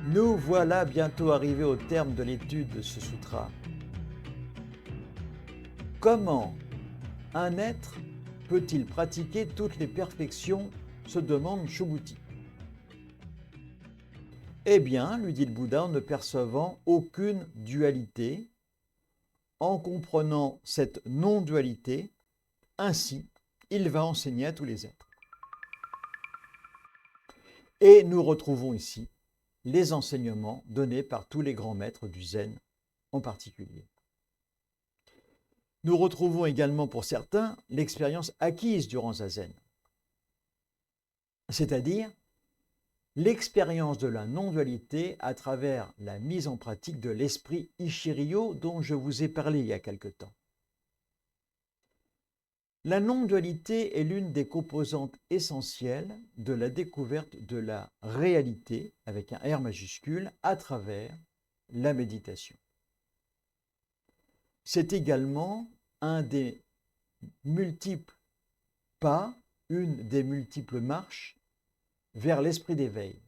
Nous voilà bientôt arrivés au terme de l'étude de ce sutra. Comment un être peut-il pratiquer toutes les perfections, se demande Subhuti. Eh bien, lui dit le Bouddha, en ne percevant aucune dualité, en comprenant cette non-dualité, ainsi, il va enseigner à tous les êtres. Et nous retrouvons ici les enseignements donnés par tous les grands maîtres du Zen en particulier. Nous retrouvons également pour certains l'expérience acquise durant Zazen, c'est-à-dire l'expérience de la non-dualité à travers la mise en pratique de l'esprit Ichiryo dont je vous ai parlé il y a quelque temps. La non-dualité est l'une des composantes essentielles de la découverte de la réalité, avec un R majuscule, à travers la méditation. C'est également un des multiples pas, une des multiples marches vers l'esprit d'éveil.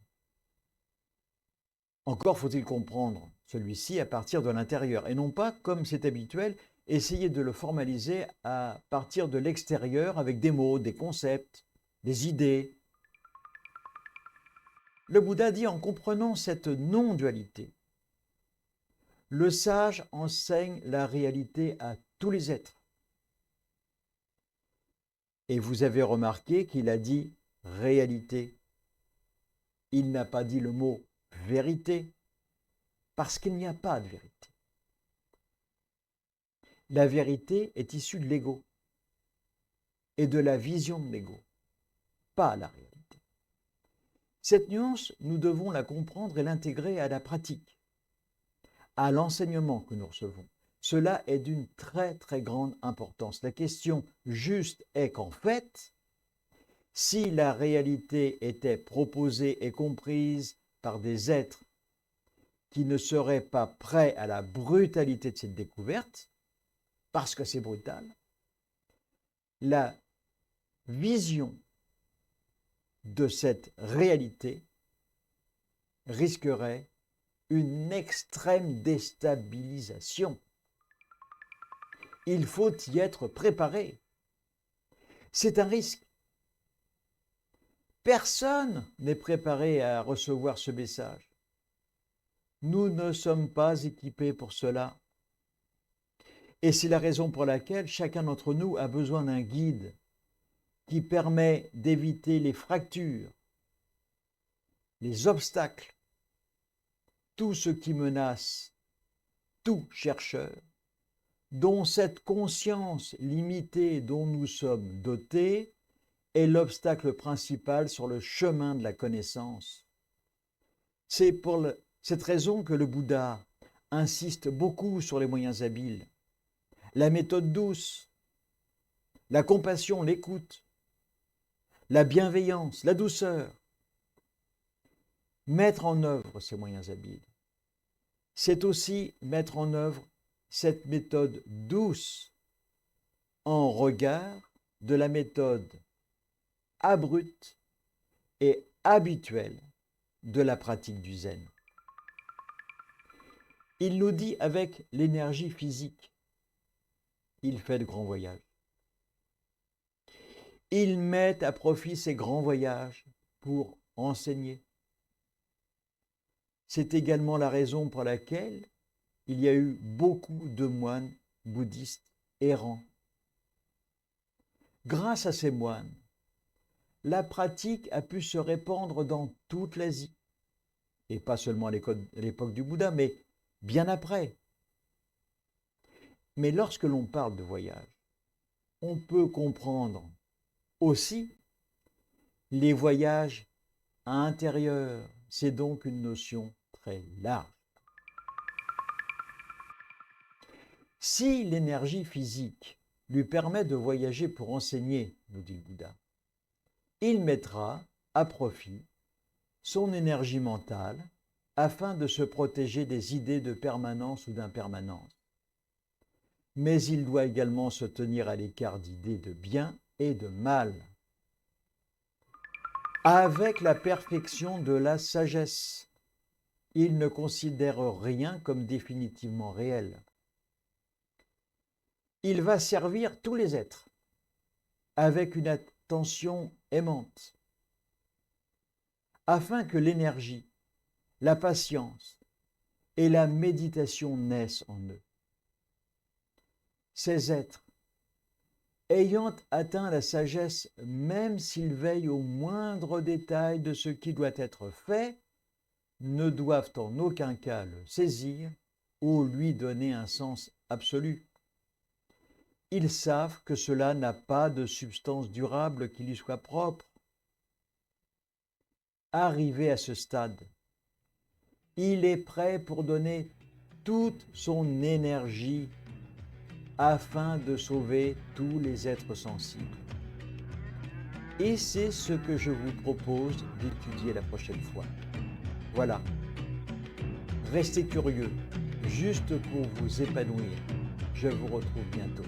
Encore faut-il comprendre celui-ci à partir de l'intérieur et non pas, comme c'est habituel, essayer de le formaliser à partir de l'extérieur avec des mots, des concepts, des idées. Le Bouddha dit en comprenant cette non-dualité, le sage enseigne la réalité à tous les êtres. Et vous avez remarqué qu'il a dit réalité. Il n'a pas dit le mot vérité, parce qu'il n'y a pas de vérité. La vérité est issue de l'ego et de la vision de l'ego, pas la réalité. Cette nuance, nous devons la comprendre et l'intégrer à la pratique, à l'enseignement que nous recevons. Cela est d'une très très grande importance. La question juste est qu'en fait, si la réalité était proposée et comprise par des êtres qui ne seraient pas prêts à la brutalité de cette découverte, parce que c'est brutal, la vision de cette réalité risquerait une extrême déstabilisation. Il faut y être préparé. C'est un risque. Personne n'est préparé à recevoir ce message. Nous ne sommes pas équipés pour cela. Et c'est la raison pour laquelle chacun d'entre nous a besoin d'un guide qui permet d'éviter les fractures, les obstacles, tout ce qui menace tout chercheur, dont cette conscience limitée dont nous sommes dotés est l'obstacle principal sur le chemin de la connaissance. C'est pour cette raison que le Bouddha insiste beaucoup sur les moyens habiles, la méthode douce, la compassion, l'écoute, la bienveillance, la douceur. Mettre en œuvre ces moyens habiles, c'est aussi mettre en œuvre cette méthode douce en regard de la méthode abrupte et habituelle de la pratique du zen. Il nous dit avec l'énergie physique, il fait de grands voyages. Il met à profit ces grands voyages pour enseigner. C'est également la raison pour laquelle il y a eu beaucoup de moines bouddhistes errants. Grâce à ces moines, la pratique a pu se répandre dans toute l'Asie, et pas seulement à l'époque du Bouddha, mais bien après. Mais lorsque l'on parle de voyage, on peut comprendre aussi les voyages à l'intérieur. C'est donc une notion très large. Si l'énergie physique lui permet de voyager pour enseigner, nous dit le Bouddha, il mettra à profit son énergie mentale afin de se protéger des idées de permanence ou d'impermanence. Mais il doit également se tenir à l'écart d'idées de bien et de mal, avec la perfection de la sagesse. Il ne considère rien comme définitivement réel. Il va servir tous les êtres avec une attention aimante, afin que l'énergie, la patience et la méditation naissent en eux. Ces êtres, ayant atteint la sagesse, même s'ils veillent au moindre détail de ce qui doit être fait, ne doivent en aucun cas le saisir ou lui donner un sens absolu. Ils savent que cela n'a pas de substance durable qui lui soit propre. Arrivé à ce stade, il est prêt pour donner toute son énergie afin de sauver tous les êtres sensibles. Et c'est ce que je vous propose d'étudier la prochaine fois. Voilà. Restez curieux, juste pour vous épanouir. Je vous retrouve bientôt.